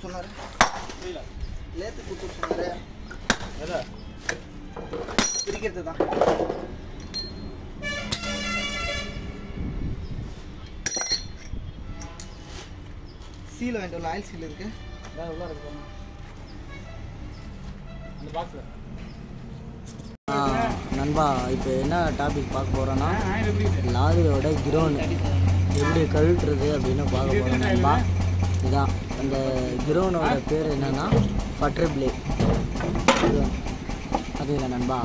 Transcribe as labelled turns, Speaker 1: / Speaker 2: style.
Speaker 1: சொன்னாரு லேத்து கொடுத்து சொன்னாரு எதா பிரிக்கிறது தான் சீல் வாங்கிட்டு வரல ஆயில் சீல் இருக்கு வேற உள்ள இருக்கு அந்த பாக்ஸ்ல
Speaker 2: நண்பா இப்போ என்ன டாபிக் பார்க்க போகிறோன்னா லாரியோட கிரவுண்ட் எப்படி கழுட்டுறது அப்படின்னு பார்க்க போகிறோம் நண்பா. இதான் அந்த கிரவுனோட பேர் என்னன்னா பட்டர்பிளே. அது இல்லை நண்பா.